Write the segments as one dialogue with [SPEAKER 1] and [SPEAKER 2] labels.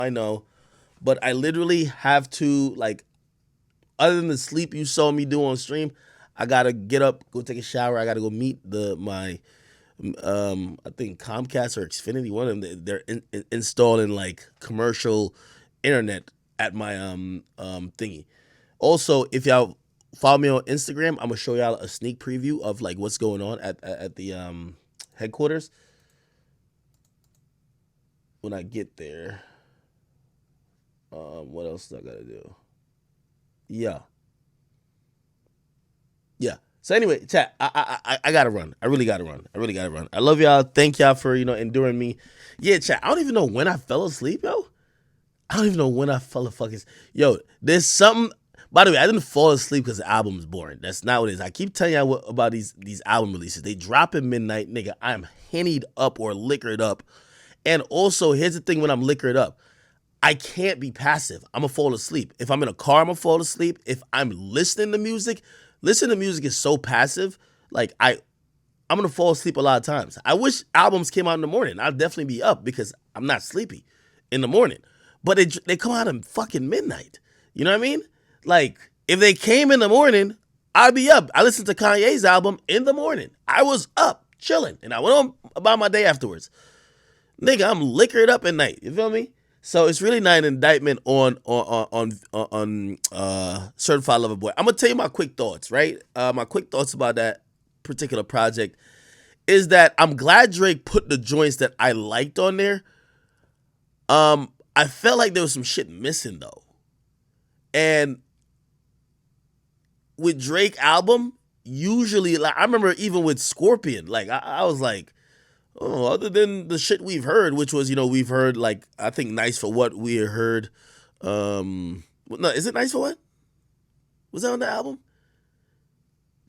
[SPEAKER 1] I know, but I literally have to like, other than the sleep you saw me do on stream, I gotta get up, go take a shower. I gotta go meet my I think Comcast or Xfinity, one of them. They're installing like commercial internet at my thingy. Also, if y'all follow me on Instagram, I'm gonna show y'all a sneak preview of like what's going on at the headquarters when I get there. What else do I gotta do? Yeah, yeah. So anyway, chat. I gotta run. I really gotta run. I really gotta run. I love y'all. Thank y'all for enduring me. Yeah, chat. I don't even know when I fell asleep, yo. I don't even know when I fell the fucking. Yo, there's something. By the way, I didn't fall asleep because the album's boring. That's not what it is. I keep telling y'all about these album releases. They drop at midnight, nigga. I'm hennied up or liquored up. And also, here's the thing: when I'm liquored up, I can't be passive. I'm gonna fall asleep. If I'm in a car, I'm gonna fall asleep. If I'm listening to music is so passive. Like I'm gonna fall asleep a lot of times. I wish albums came out in the morning. I'd definitely be up because I'm not sleepy in the morning. But they come out at fucking midnight. You know what I mean? Like if they came in the morning, I'd be up. I listened to Kanye's album in the morning. I was up chilling, and I went on about my day afterwards. Nigga, I'm liquored up at night. You feel me? So it's really not an indictment on Certified Lover Boy. I'm gonna tell you my quick thoughts, right? My quick thoughts about that particular project is that I'm glad Drake put the joints that I liked on there. I felt like there was some shit missing though, and with Drake album, usually like I remember even with Scorpion, like I was like, oh, other than the shit we've heard, which was, we've heard like I think Nice for What we heard. No, is it Nice for What? Was that on the album?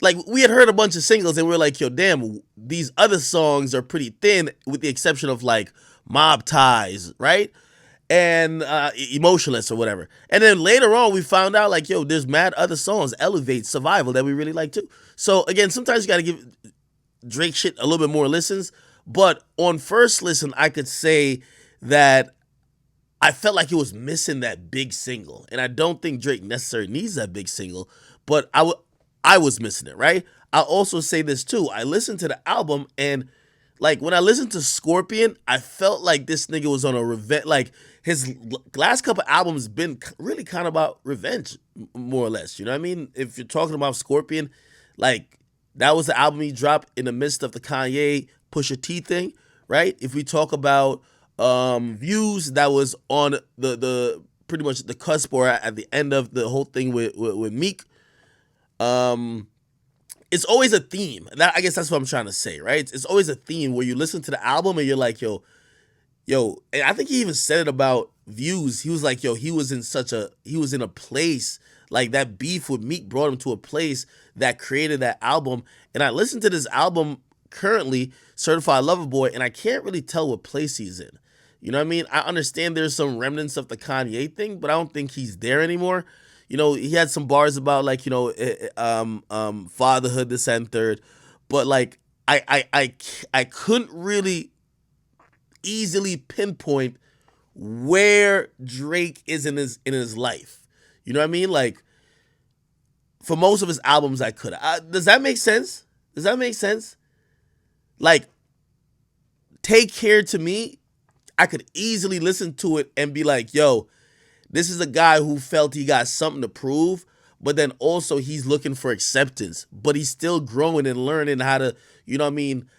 [SPEAKER 1] Like we had heard a bunch of singles and we are like, yo, damn, these other songs are pretty thin, with the exception of like Mob Ties, right? And Emotionless or whatever. And then later on, we found out like, yo, there's mad other songs, Elevate, Survival, that we really like too. So again, sometimes you got to give Drake shit a little bit more listens. But on first listen, I could say that I felt like it was missing that big single. And I don't think Drake necessarily needs that big single, but I was missing it, right? I'll also say this too. I listened to the album and like when I listened to Scorpion, I felt like this nigga was on a revenge. Like his last couple albums been really kind of about revenge, more or less. You know what I mean? If you're talking about Scorpion, like that was the album he dropped in the midst of the Kanye Pusha T thing, right? If we talk about Views, that was on the pretty much the cusp or at the end of the whole thing with Meek. It's always a theme. That I guess that's what I'm trying to say, right? It's always a theme where you listen to the album and you're like, yo. And I think he even said it about Views. He was like, yo, he was in a place like that beef with Meek brought him to a place that created that album. And I listened to this album currently, Certified Lover Boy, and I can't really tell what place he's in. You know what I mean? I understand there's some remnants of the Kanye thing, but I don't think he's there anymore. He had some bars about like, fatherhood, this and third, but like I couldn't really easily pinpoint where Drake is in his life. You know what I mean? Like for most of his albums, I could. Does that make sense? Does that make sense? Like, Take Care to me, I could easily listen to it and be like, yo, this is a guy who felt he got something to prove, but then also he's looking for acceptance, but he's still growing and learning how to,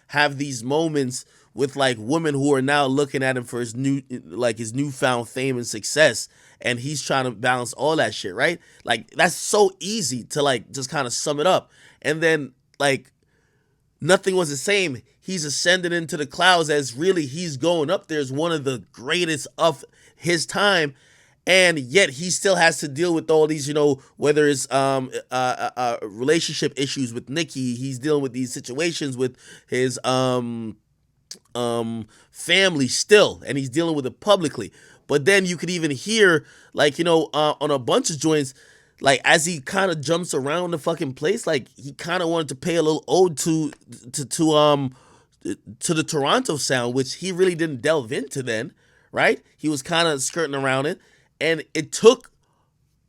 [SPEAKER 1] have these moments with like women who are now looking at him for his newfound fame and success. And he's trying to balance all that shit, right? Like, that's so easy to like just kind of sum it up. And then like, Nothing Was the Same. He's ascending into the clouds as really he's going up there as one of the greatest of his time. And yet he still has to deal with all these, whether it's relationship issues with Nicki, he's dealing with these situations with his family still, and he's dealing with it publicly. But then you could even hear, like, on a bunch of joints, like as he kind of jumps around the fucking place, like he kind of wanted to pay a little ode to the Toronto sound, which he really didn't delve into then, right? He was kind of skirting around it, and it took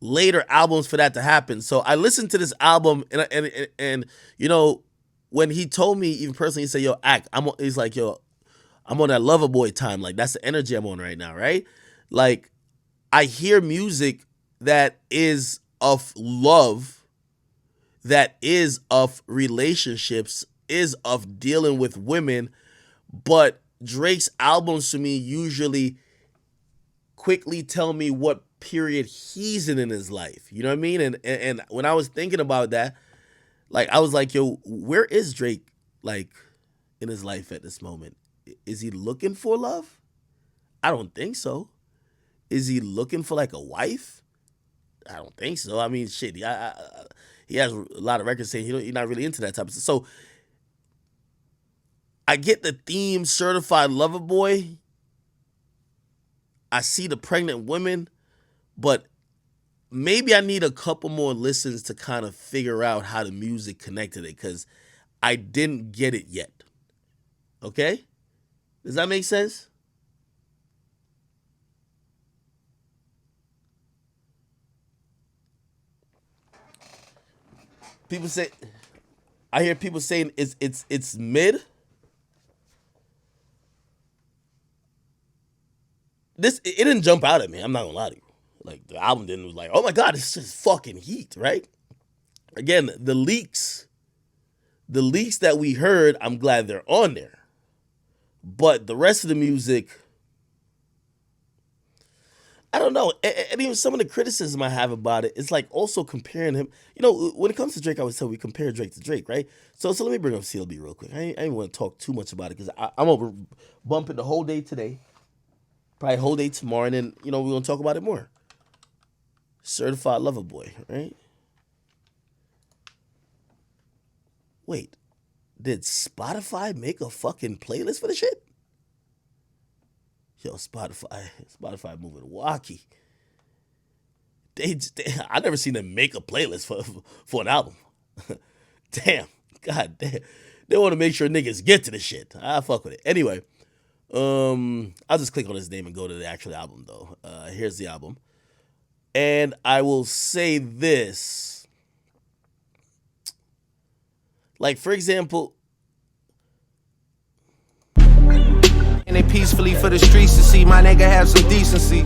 [SPEAKER 1] later albums for that to happen. So I listened to this album, and you know, when he told me even personally, he said, "Yo, act." He's like, "Yo, I'm on that lover boy time. Like that's the energy I'm on right now, right?" Like I hear music that is of love, that is of relationships, is of dealing with women, but Drake's albums to me usually quickly tell me what period he's in his life. You know what I mean? And when I was thinking about that, like I was like, yo, where is Drake like in his life at this moment? Is he looking for love? I don't think so. Is he looking for like a wife? I don't think so. I mean, shit, he has a lot of records saying he's not really into that type of stuff. So I get the theme certified lover boy. I see the pregnant women, but maybe I need a couple more listens to kind of figure out how the music connected it because I didn't get it yet. Okay? Does that make sense? People say I hear people saying it's mid. It didn't jump out at me. I'm not gonna lie to you. Like the album didn't was like, oh my god, it's just fucking heat, right? Again, the leaks that we heard, I'm glad they're on there. But the rest of the music, I don't know. And even some of the criticism I have about it is like also comparing him. You know, when it comes to Drake, I always tell we compare Drake to Drake, right? So let me bring up CLB real quick. I ain't want to talk too much about it because I'm over bumping the whole day today, probably whole day tomorrow, and then we're gonna talk about it more. Certified Lover Boy, right? Wait, did Spotify make a fucking playlist for the shit? Yo, Spotify moving wacky. I never seen them make a playlist for an album. Damn, god damn. They want to make sure niggas get to the shit. I fuck with it. Anyway, I'll just click on his name and go to the actual album though. Here's the album, and I will say this. Like for example,
[SPEAKER 2] And they peacefully for the streets to see my nigga have some decency.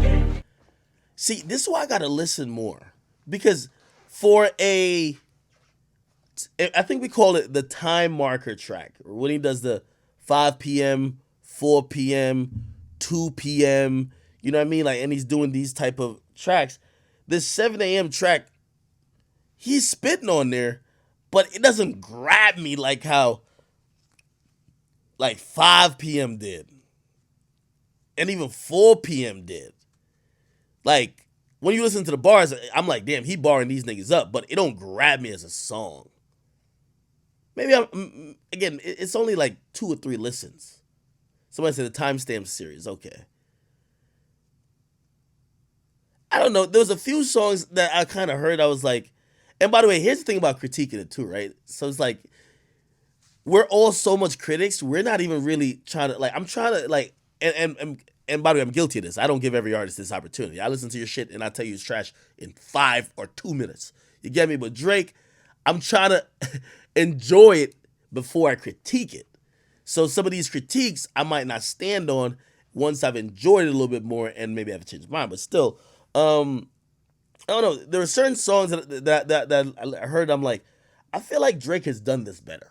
[SPEAKER 1] See, this is why I gotta listen more. Because for I think we call it the time marker track, or when he does the 5 p.m., 4 p.m., 2 p.m., you know what I mean? Like, and he's doing these type of tracks. This 7 a.m. track, he's spitting on there, but it doesn't grab me like how like 5 p.m. did. And even 4 p.m. did. Like, when you listen to the bars, I'm like, damn, he barring these niggas up, but it don't grab me as a song. Maybe again, it's only like 2 or 3 listens. Somebody said the timestamp series, okay. I don't know, there was a few songs that I kind of heard, I was like, and by the way, here's the thing about critiquing it too, right? So it's like, we're all so much critics, we're not even really trying to, like, I'm trying to, like, and by the way, I'm guilty of this. I don't give every artist this opportunity. I listen to your shit and I tell you it's trash in 5 or 2 minutes. You get me? But Drake, I'm trying to enjoy it before I critique it. So some of these critiques I might not stand on once I've enjoyed it a little bit more and maybe I've changed my mind. But still, I don't know. There are certain songs that I heard. I'm like, I feel like Drake has done this better.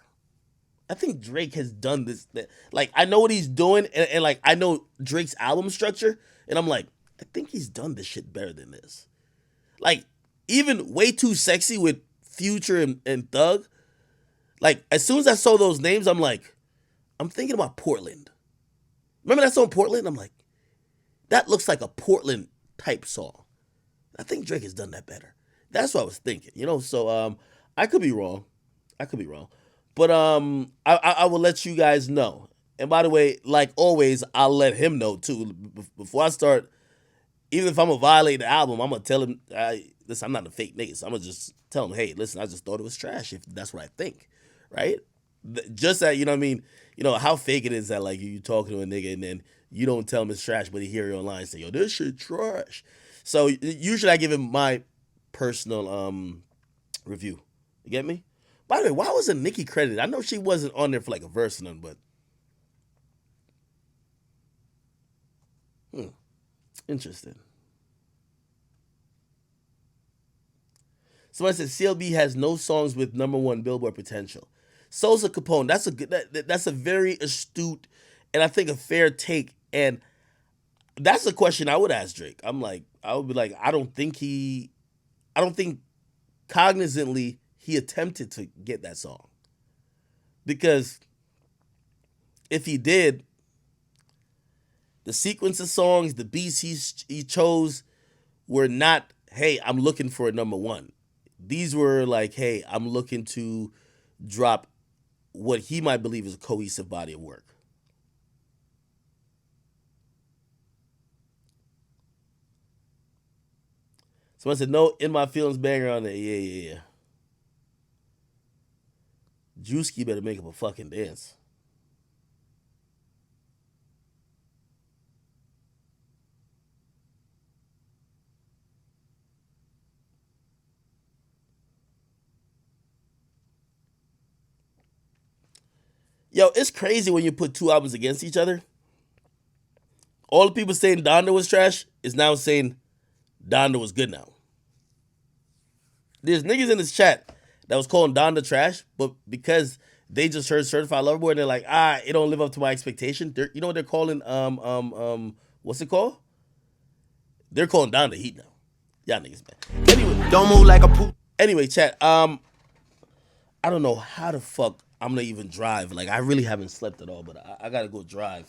[SPEAKER 1] I think Drake has done this. Like, I know what he's doing, and like, I know Drake's album structure, and I'm like, I think he's done this shit better than this. Like, even Way Too Sexy with Future and Thug, like, as soon as I saw those names, I'm like, I'm thinking about Portland. Remember that song, Portland? I'm like, that looks like a Portland type song. I think Drake has done that better. That's what I was thinking, So, I could be wrong. But I will let you guys know. And by the way, like always, I'll let him know too. Before I start, even if I'm gonna violate the album, I'm gonna tell him, listen, I'm not a fake nigga. So I'm gonna just tell him, hey, listen, I just thought it was trash. If that's what I think, right? Just that, you know what I mean? You know, how fake it is that, like, you talking to a nigga and then you don't tell him it's trash, but he hear you online say, yo, this shit trash. So usually I give him my personal review. You get me? By the way, why wasn't Nicki credited? I know she wasn't on there for like a verse or nothing, but interesting. Somebody said CLB has no songs with #1 Billboard potential. Sosa Capone, that's a good, that's a very astute and I think a fair take. And that's a question I would ask Drake. I would be like, I don't think cognizantly he attempted to get that song because if he did, the sequence of songs, the beats he chose were not, hey, I'm looking for a #1. These were like, hey, I'm looking to drop what he might believe is a cohesive body of work. Someone said, no, In My Feelings banger on there. Yeah. Drewski better make up a fucking dance. Yo, it's crazy when you put two albums against each other. All the people saying Donda was trash is now saying Donda was good now. There's niggas in this chat that was calling Donda trash, but because they just heard Certified Lover Boy and they're like, it don't live up to my expectation. You know what they're calling what's it called? They're calling Donda heat now. Y'all niggas, man. Anyway,
[SPEAKER 2] Don't move like a poop.
[SPEAKER 1] anyway, chat. I don't know how the fuck I'm gonna even drive. Like, I really haven't slept at all, but I gotta go drive.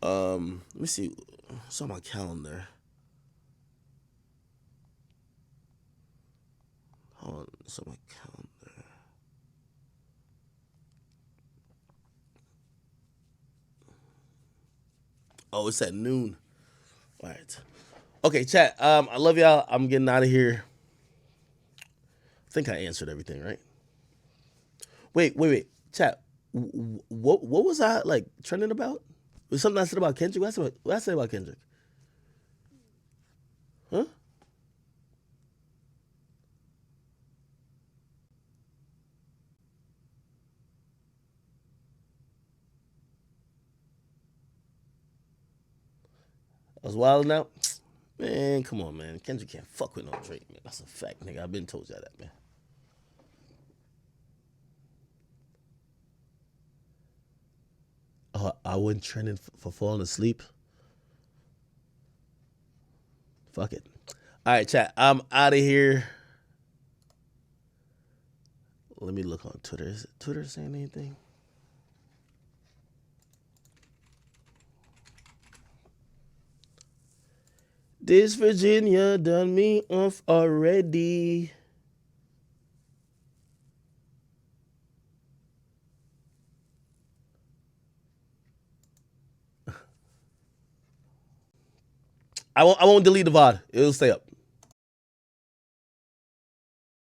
[SPEAKER 1] Let me see. What's on my calendar? Hold on. What's on my calendar? Oh, it's at noon. All right. Okay, chat. I love y'all. I'm getting out of here. I think I answered everything, right? Wait. Chat. What was I like trending about? Was something I said about Kendrick? What I said about Kendrick? Huh? I was wilding out. Man, come on, man. Kendrick can't fuck with no Drake, man. That's a fact, nigga. I've been told you that, man. I wasn't trending for falling asleep. Fuck it. All right, chat. I'm out of here. Let me look on Twitter. Is Twitter saying anything? This Virginia done me off already. I won't delete the VOD. It'll stay up.